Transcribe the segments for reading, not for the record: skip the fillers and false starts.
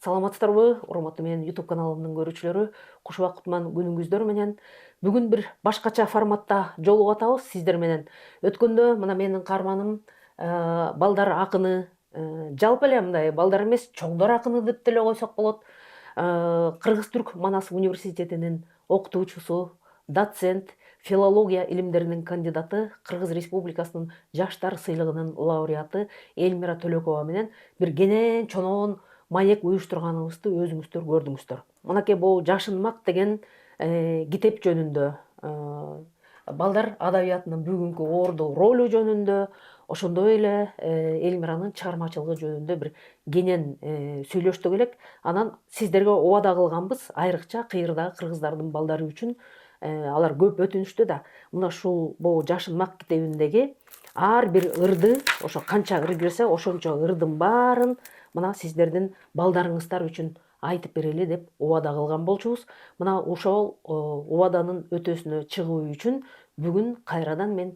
Саламатсыздарбы, урматтуу менин YouTube каналымдын көрүүчүлөрү, куш убакытман күнүңүздөр менен. Бүгүн бир башкача форматта жолугуп атабыз сиздер менен. Өткөндө мына менин каарманым балдар акыны, жалпы эле мындай балдар эмес, чоңдор акыны деп деле койсок болот. Кыргыз Түрк Манас университетинин окутуучусу, доцент, филология илимдеринин кандидаты, Кыргыз Республикасынын жаштар сыйлыгынын лауреаты Эльмира Төлөкова менен бир кенен чоноон маек уюштурганыбызды өзүңүздөр көрдүңүздөр. Мынакей бул Жашынмак деген китеп жөнүндө, балдар адабиятынын бүгүнкү орду ролу жөнүндө, ошондой эле Эльмиранын чыгармачылыгы жөнүндө бир кенен сүйлөштүк элек. Анан сиздерге убада кылганбыз, айрыкча кыйырдагы кыргыздардын балдары үчүн алар көп өтүнүштү да. Мына ушул бул Жашынмак китебиндеги ар бир ырды, ошо канча ыр кирсе, ошончо ырдын баарын мына сиздердин балдарыңыздар үчүн айтып берели деп убада кылган болчубуз. Мына ошол убаданын өтөсүнө чыгуу үчүн бүгүн кайрадан мен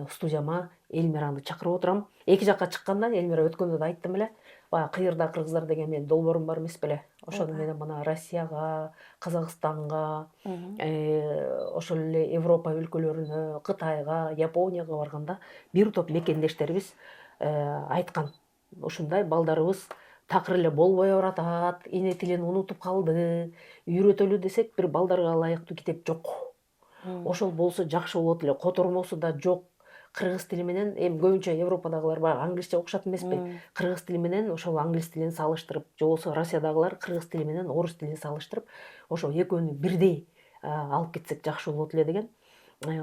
студияма Эльмираны чакырып отурам. Эки жакка чыкканда Эльмира өткөндө да айттым эле, баягы кыйырда кыргыздар деген менин долбоорум бар эмес беле? Ошону менен мына Россияга, Казакстанга, ошол эле Европа өлкөлөрүнө, Кытайга, Японияга барганда бир топ мекендештерибиз айткан. Ушундай балдарыбыз такыр эле болбой баратат, эне тилин унутуп калды, үйрөтөлү десек бир балдарга ылайыктуу китеп жок. Ошол болсо жакшы болот эле, котормосу да жок. Кыргыз тили менен эми көбүнчө Европадагылар баягы англисче окушат эмеспи? Кыргыз тили менен ошол англис тилин салыштырып, же болбосо Россиядагылар кыргыз тили менен орус тилин салыштырып, ошо экөөнү бирдей алып кетсек жакшы болот эле деген.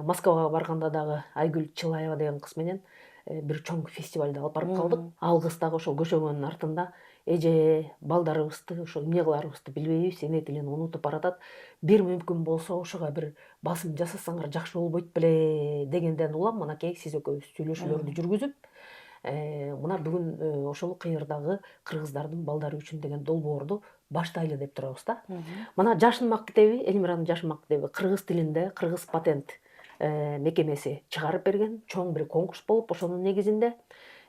Москвага барганда дагы Айгүл Чылаева деген кыз менен бир чоң фестивалда алып барып калдык. Ал кыз дагы ошол көчөгөнүн артында эже балдарыбызды ошо эмне кыларыбызды билбейбиз, эне тилин унутуп баратат. Бир мүмкүн болсо ошого бир басым жасасаңар жакшы болбойт беле дегенден улам мынакей сиз экөөбүз сүйлөшүүлөрдү жүргүзүп, мына бүгүн ошол кыйырдагы кыргыздардын балдары үчүн деген долбоорду баштайлы деп турабыз да. Мына Жашынмак китеби, Эльмиранын Жашынмак китеби кыргыз тилинде Кыргыз патент мекемеси чыгарып берген, чоң бир конкурс болуп, ошонун негизинде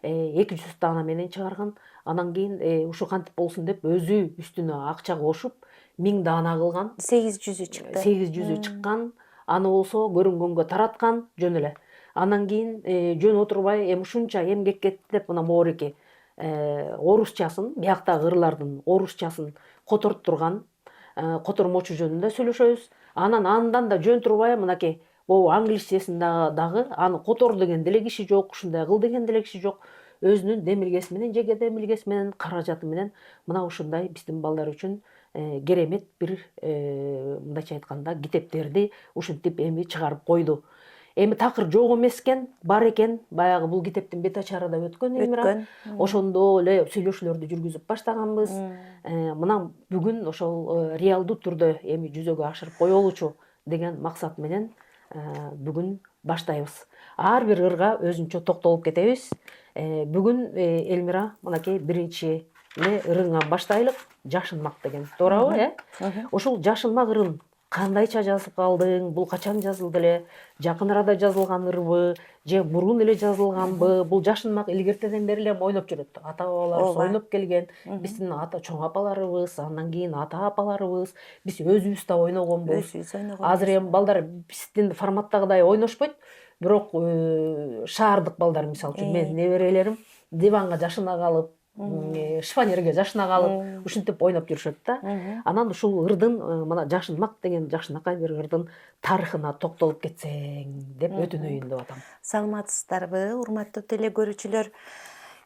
200 даана менен чыгарган. Анан кийин ушу кантип болсун деп өзү үстүнө акча кошуп 1000 даана кылган. 800 чыкты. 800 чыккан. Аны болсо көрүнгөнгө тараткан жөн эле. Анан кийин жөн отурбай эми ушунча эмгек кетти деп мына моореки орусчасын, бияктагы ырлардын орусчасын которттурган, котормочу жөнүндө сүйлөшөбүз. Анан андан да жөн турбай мынакей могу англисчесин дагы аны котор деген деле киши жок, ушундай кыл деген деле киши жок. Өзүнүн демилгеси менен, жеке демилгеси менен, каражаты менен мына ушундай биздин балдар үчүн керемет бир мындайча айтканда китептерди ушинтип эми чыгарып койду. Эми такыр жок эмес экен, бар экен. Баягы бул китептин бет ачары да өткөн Эльмира. Ошондо эле сүйлөшүүлөрдү жүргүзүп баштаганбыз. Мына бүгүн ошол реалдуу түрдө эми жүзөгө ашырып коелучу деген максат менен бүгүн баштайбыз. Ар бир ырга өзүнчө токтолуп кетебиз. Бүгүн Эльмира мынакей биринчи ырыңан баштайлык. Жашынмак деген. Туурабы, Ошол Жашынмак ырын кандайча жазып калдың? Бул качан жазылды эле? Жакын арада жазылган ырбы, же мурун эле жазылганбы? Бул Жашынмак илгертеден бери эле ойноп жүрөт. Ата бабаларыбыз ойноп келген. Биздин ата чоң апаларыбыз, андан кийин ата апаларыбыз, биз өзүбүз да ойногонбуз. Азыр эми балдар биздин форматтагыдай ойношпойт, бирок шаардык балдар, мисалы үчүн менин неберелерим диванга жашына калып, шифонерге жашына калып, ушинтип ойноп жүрүшөт да. Анан ушул ырдын мына Жашынмак деген жакшынакай бир ырдын тарыхына токтолуп кетсең деп өтүнөйүн деп атам. Саламатсыздарбы, урматтуу теле көрүүчүлөр?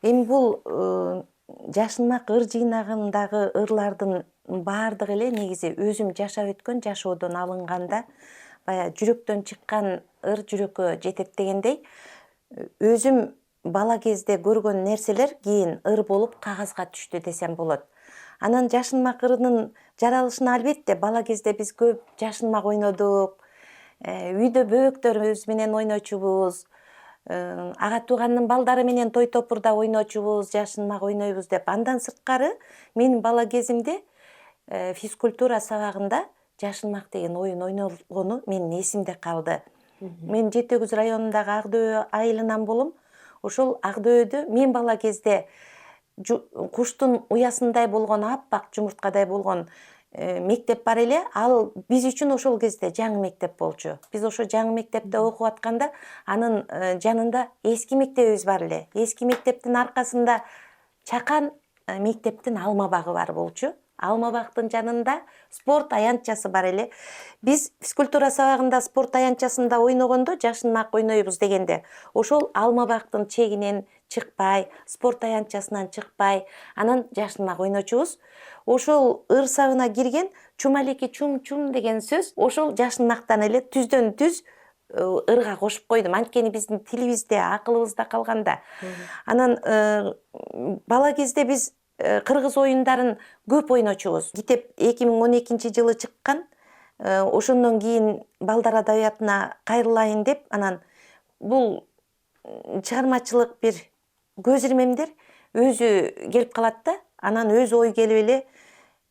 Эми бул Жашынмак ыр жыйнагындагы ырлардын баардыгы эле негизи өзүм жашап өткөн жашоодон алынганда, баягы жүрөктөн чыккан ыр жүрөккө жетет дегендей, өзүм бала кезде көргөн нерселер кийин ыр болуп кагазга түштү десем болот. Анан Жашынмак ырынын жаралышына албетте бала кезде биз көп жашынмак ойнодук. Үйдө бөбөктөрүбүз менен ойночубуз. Ага туугандын балдары менен той топурда ойночубуз, жашынмак ойнойбуз деп. Андан сырткары менин бала кезимде физкультура сабагында Жашынмак деген оюн ойнолгону менин эсимде калды. Мен Жети Өгүз районундагы Ак дөбө айылынан болом. Ошол Ак дөбөдө мен бала кезде куштун уясындай болгон аппак жумурткадай болгон мектеп бар эле. Ал биз үчүн ошол кезде жаңы мектеп болчу. Биз ошо жаңы мектепте окуп атканда анын жанында эски мектебибиз бар эле. Эски мектептин аркасында чакан мектептин алма багы бар болчу. Алма багдын жанында спорт аянтчасы бар эле. Биз физкультура сабагында спорт аянтчасында ойногондо, жашынмак ойнойбуз дегенде, ошол алма багдын чегинен чыкпай, спорт аянтчасынан чыкпай, анан жашынмак ойночубуз. Ошол ыр сабына кирген чумалеки чум-чум деген сөз ошол жашынмактан эле түздөн түз ырга кошуп койдум. Анткени биздин тилибизде, акылыбызда калганда. Анан бала кезде биз кыргыз оюндарын көп ойночубуз. Китеп 2012-жылы чыккан. Ошондон кийин балдар адабиятына кайрылайын деп, анан бул чыгармачылык бир көз ирмемдер өзү келип калат да, анан өз ой келип эле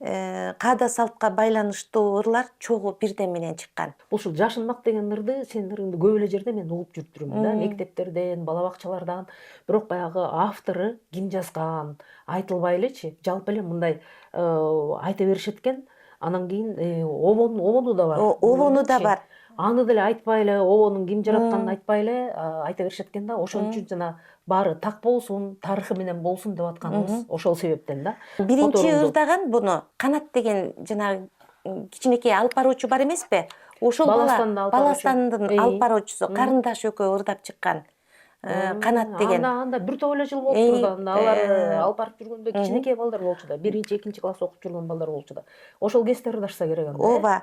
каада салтка байланыштуу ырлар чогуу бирден менен чыккан. Ушул жашынмак деген ырды сенин ырыңды көп эле жерде мен угуп жүрүп жүрмүн да, мектептерден, бала бакчалардан. Бирок баягы автору ким жазган айтылбай элечи, жалпы эле мындай айта беришет экен. Анан кийин обону да бар. Обону да бар. Аны деле айтпай эле, обонун ким жаратканын айтпай эле айта беришет экен да. Ошон үчүн жана баары так болсун, тарыхы менен болсун деп атканыбыз ошол себептен да. Биринчи ырдаган буну Канат деген жана кичинекей алып баруучу бар эмеспи? Ошол Баластандын алып баруучусу карындаш экөө ырдап чыккан. Канат деген. Анда бир топ эле жыл болуптур да. Анда алар алып барып жүргөндө кичинекей балдар болчу да. 1-2 класс окуп жүргөн балдар болчу да. Ошол кезде ырдашса керек анда. Ооба.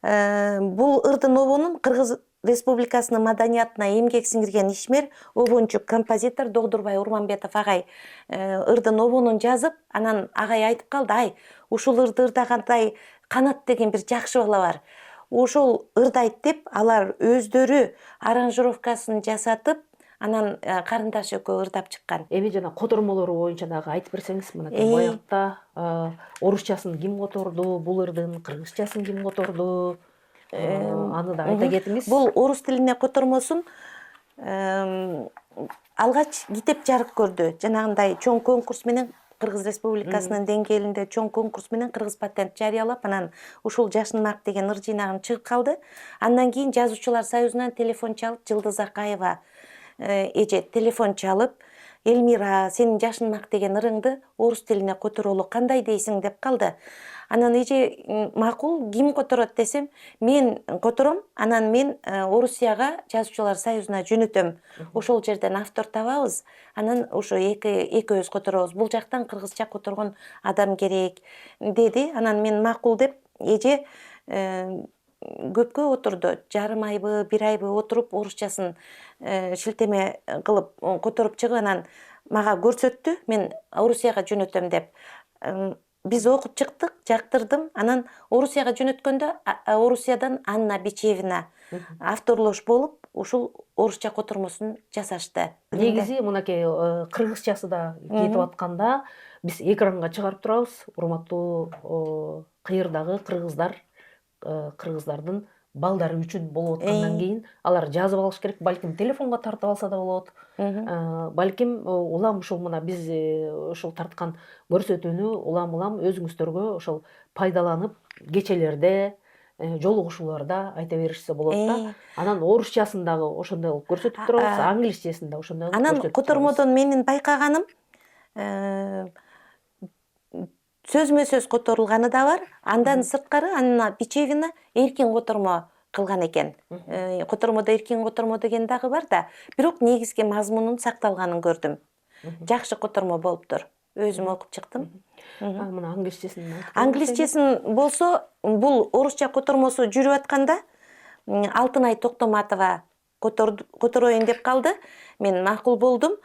Бул ырдын обонун Кыргыз Республикасынын маданиятына эмгек сиңирген ишмер, обончу, композитор Догдурбай Урманбетов агай ырдын обонун жазып, анан агай айтып калды: "Ай, ушул ырды ырдагандай Канат деген бир жакшы бала бар. Ошол ырдайт" деп, алар өздөрү аранжировкасын жасатып, анан карындаш экөө ырдап чыккан. Эми жана котормолору боюнча дагы айтып берсеңиз, мынакей боякта орусчасын ким которду, бул ырдын кыргызчасын ким которду? Аны да айта кетиңиз. Бул орус тилине котормосун алгач китеп жарык көрдү. Жанагындай чоң конкурс менен Кыргыз Республикасынын деңгээлинде чоң конкурс менен кыргыз патент жарыялап, анан ушул жашынмак деген ыр жыйнагын чыгып калды. Андан кийин Жазуучулар союзунан телефон чалып, Жылдыз Акаева эже телефон чалып, "Элмира, сенин жашынмак деген ырыңды орус тилине которолу кандай дейсиң?" деп калды. Анан эже макул, ким которот десем, мен котором, анан мен Орусияга Жазуучулар союзуна жөнөтөм. Ошол жерден автор табабыз, анан ошо экөөбүз которобуз. Бул жактан кыргызча которгон адам керек деди. Анан мен макул деп, эже көпкө отурду. Жарым айбы, бир айбы отуруп, орусчасын шилтеме кылып которуп чыгып, анан мага көрсөттү. Мен Орусияга жөнөтөм деп. Биз окуп чыктык, жактырдым. Анан Орусияга жөнөткөндө Орусиядан Анна Бичевина авторлош болуп, ушул орусча котормосун жасашты. Негизи мынакей кыргызчасы да кетип атканда биз экранга чыгарып турабыз. Урматтуу кыйырдагы кыргыздардын балдары үчүн болуп аткандан кийин алар жазып алыш керек, балким телефонго тартып алса да болот. Балким улам ушул мына биз ушул тарткан көрсөтүүнү улам өзүңүздөргө ошол пайдаланып, кечелерде, жолугушууларда айта беришсе болот да. Анан орусчасын дагы ошондой кылып көрсөтүп турабыз, англисчесин да ошондой кылып көрсөтүп турабыз. Анан котормодон менин байкаганым сөзмө-сөз которулганы да бар. Андан сырткары Анна Бичевина эркин котормо кылган экен. Котормодо эркин котормо деген дагы бар да, бирок негизги мазмунун сакталганын көрдүм. Жакшы котормо болуптур. Өзүм окуп чыктым. Мына Англисчесин болсо, бул орусча котормосу жүрүп атканда Алтынай Токтоматова котороюн деп калды. Мен макул болдум.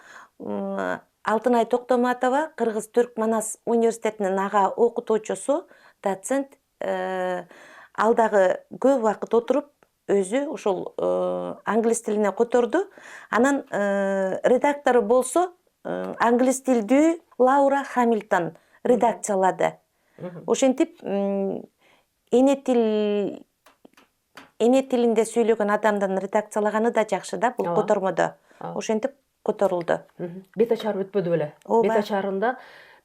Алтынай Токтоматова Кыргыз Түрк Манас университетинин ага окутуучусу, доцент. Ал дагы көп убакыт отуруп, өзү ушул англис тилине которду. Анан редактору болсо англис тилдүү Лаура Хамилтон редакциялады. Ошентип эне тилинде сүйлөгөн адамдын редакциялаганы да жакшы да бул котормодо. Ошентип которулду. Бет ачар өтпөдү беле. Ооба. Бет ачарында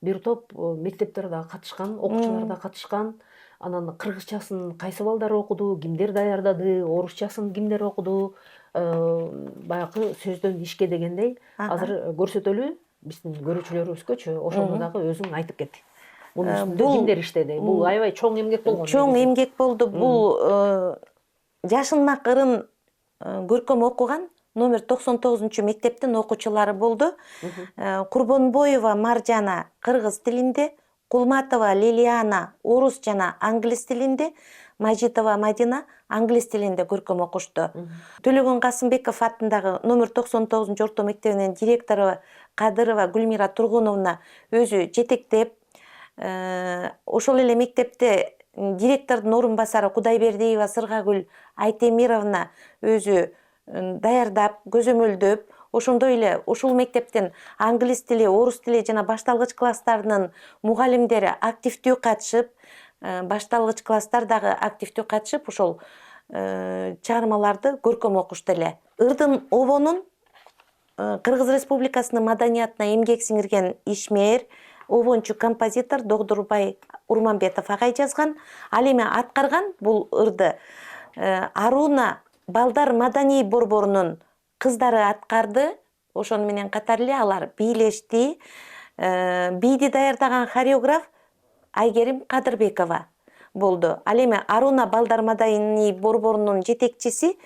бир топ мектептер да катышкан, окуучулар да катышкан. Анан кыргызчасын кайсы балдар окуду, кимдер даярдады, орусчасын кимдер окуду, баягы сөздөн ишке дегендей. Азыр көрсөтөлү биздин көрүүчүлөрүбүзгөчү, ошону дагы өзүң айтып кет. Мунун үстүндө кимдер иштеди? Бул аябай чоң эмгек болгон. Чоң эмгек болду. Бул Жашынмак ырын көркөм окуган номер 99 мектептин окуучулары болду. Курбонбоева Маржана кыргыз тилинде, Кулматова Лилиана орус жана англис тилинде, Мажитова Мадина англис тилинде көркөм окушту. Төлөгөн Касымбеков атындагы номер 99 орто мектебинин директору Кадырова Гүлмира Тургуновна өзү жетектеп, ошол эле мектепте директордун орун басары Кудайбердиева Сыргагүл Айтемировна өзү даярдап, көзөмөлдөп, ошондой эле ушул мектептин англис тили, орус тили жана башталгыч класстарынын мугалимдери активдүү катышып, башталгыч класстар дагы активдүү катышып, ошол чыгармаларды көркөм окушту эле. Ырдын обонун Кыргыз Республикасынын маданиятына эмгек сиңирген ишмер, обончу композитор Догдурбай Урманбетов агай жазган. Ал эми аткарган бул ырды Аруна Балдар маданий борборунун кыздары аткарды. Ошону менен катар эле алар бийлешти. Бийди даярдаган хореограф Айгерим Кадырбекова болду. Ал эми Аруна Балдар маданий борборунун жетекчиси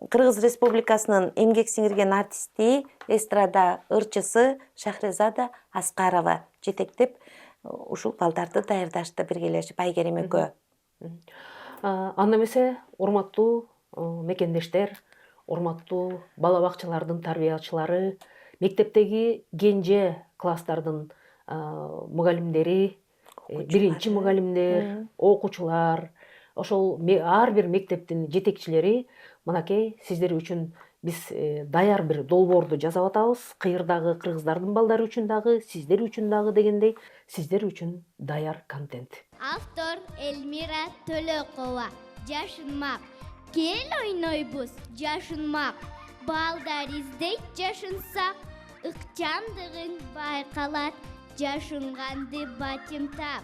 Кыргыз Республикасынын эмгек сиңирген артисти, эстрада ырчысы Шахрезада Аскарова жетектеп ушул балдарды даярдашты биргелешип Айгерим экөө. Анда эмесе, урматтуу мекендештер, урматтуу бала бакчалардын тарбиячылары, мектептеги кенже класстардын мугалимдери, биринчи мугалимдер, окуучулар, ошол ар бир мектептин жетекчилери, мынакей сиздер үчүн биз даяр бир долбоорду жасап атабыз. Кыйырдагы кыргыздардын балдары үчүн дагы, сиздер үчүн дагы дегендей, сиздер үчүн даяр контент. Автор Эльмира Төлөкова. Жашынмак. Кел ойнойбуз жашынмак. Балдар издейт жашынсак, ыкчамдыгың байкалат, жашынганды батимтап.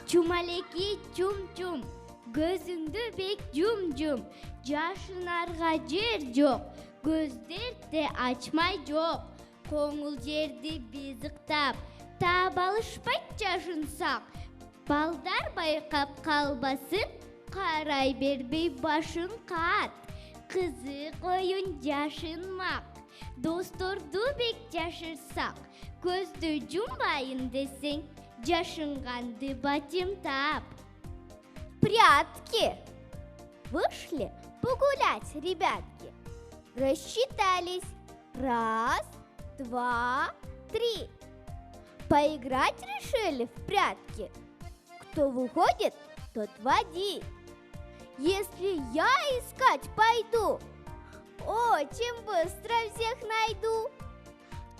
Чумалеки чум-чум, көзүңдү бек жум-жум. Жашынарга жер жок, көздөрдө ачмай жок. Коңул жерди биз ыктап, таап алышпайт жашынсак. Балдар байкап калбасын, карай бербей башын кат. Кызык оюн жашынмак, досторду бек жашырсак. Көздү жумбайын десең, жашынганды батимтап. Прятки. Вышли погулять, ребятки. Рассчитались. 1, 2, 3. Поиграть решили в прятки. Кто выходит, тот води. Если я искать пойду, очень быстро всех найду.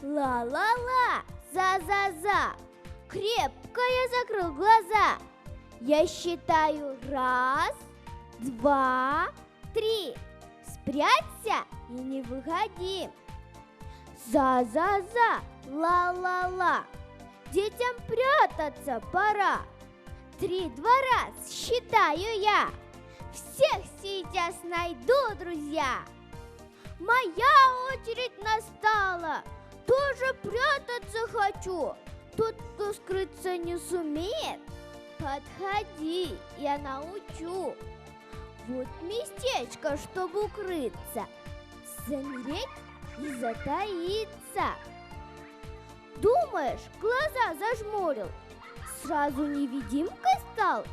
Ла-ла-ла, за-за-за, крепко я закрыл глаза. Я считаю 1, 2, 3. Спрячься и не выходи. За-за-за, ла-ла-ла, детям прятаться пора. 3, 2 раз считаю я. Всех сейчас найду, друзья. Моя очередь настала. Тоже прятаться хочу. Тот, кто скрыться не сумеет, подходи, я научу. Вот местечко, чтобы укрыться, замереть и затаиться. Думаешь, глаза зажмурил, сразу невидимкой стал?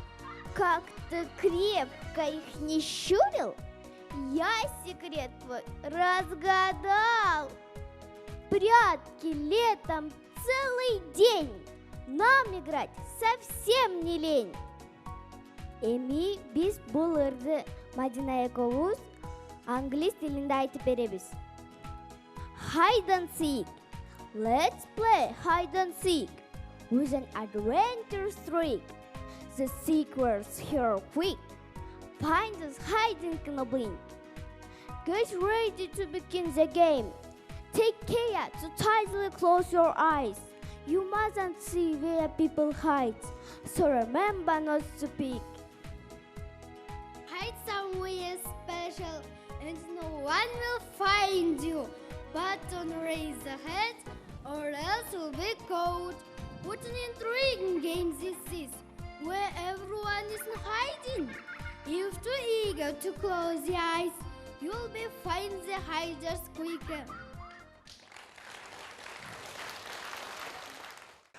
Как-то крепко их не щурил, я секрет твой разгадал. Прятки летом целый день, нам играть совсем не лень. Эми биз бул ырды Мадина экөөбүз англис тилинде айтып беребиз. Hide and seek. Let's play hide and seek with an adventure streak. The seekers here quick find us hiding in a blink. Get ready to begin the game. Take care to tightly close your eyes. You mustn't see where people hide, so remember not to peek. Hide somewhere special, and no one will find you. But don't raise a head, or else you'll be caught. What an intriguing game this is, where everyone is hiding. If too eager to close your eyes, you'll be find the hiders quicker.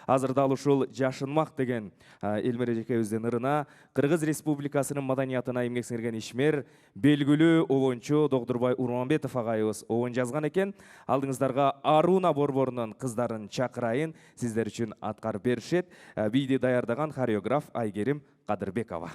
Азыр дал ушул жашынмак деген Элмира эжекебиздин ырына Кыргыз Республикасынын маданиятына эмгек сиңирген ишмер, белгилүү обончу Догдурбай Урманбетов агайыбыз обон жазган экен. Алдыңыздарга Аруна Борборунун кыздарын чакырайын, сиздер үчүн аткарып беришет. Бийди даярдаган хореограф Айгерим Кадырбекова.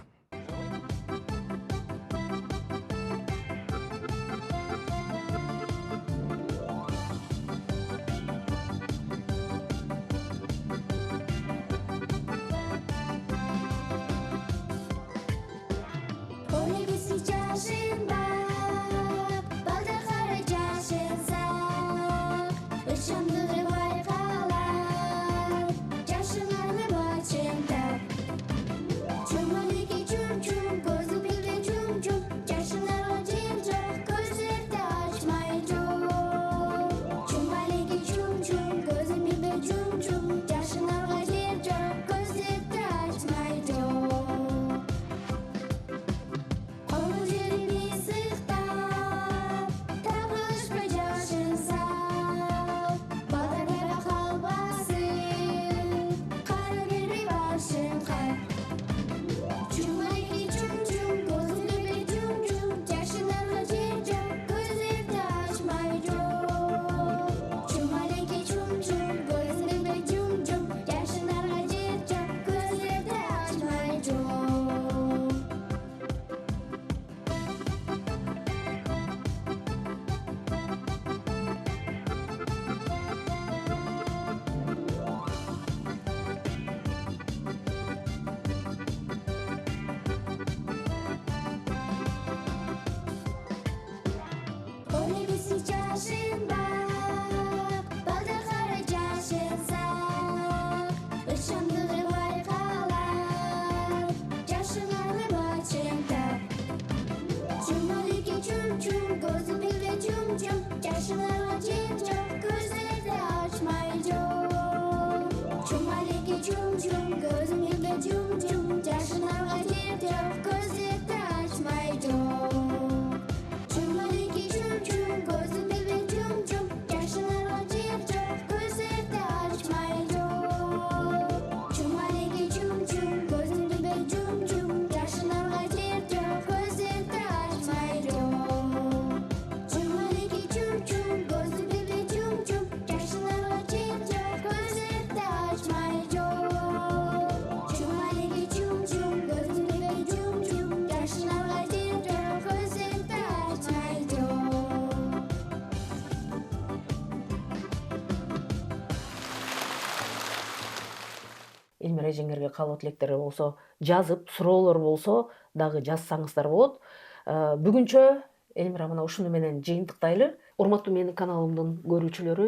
Элмира эжеңерге каалоо тилектери болсо, жазып, суроолор болсо дагы жазсаңыздар болот. Бүгүнчө Элмира мына ушуну менен жыйынтыктайлы. Урматтуу менин каналымдын көрүүчүлөрү,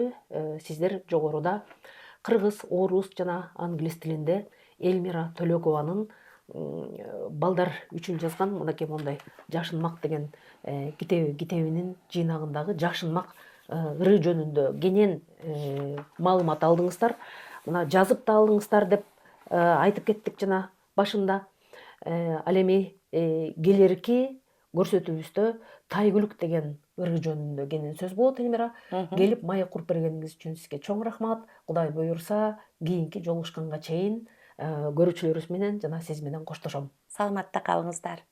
сиздер жогоруда кыргыз, орус жана англис тилинде Элмира Төлөкованын балдар үчүн жазган мынакей мондай жашынмак деген китебинин жыйнагындагы жашынмак ыры жөнүндө кенен маалымат алдыңыздар. Мына жазып да алдыңыздар деп айтып кеттик жана башында. Ал эми келерки көрсөтүүбүздө Тайгүлүк деген ыры жөнүндө кенен сөз болот. Элмира, келип маек куруп бергениңиз үчүн сизге чоң рахмат. Кудай буюрса, кийинки жолугушканга чейин көрүүчүлөрүбүз менен жана сиз менен коштошом. Саламатта калыңыздар.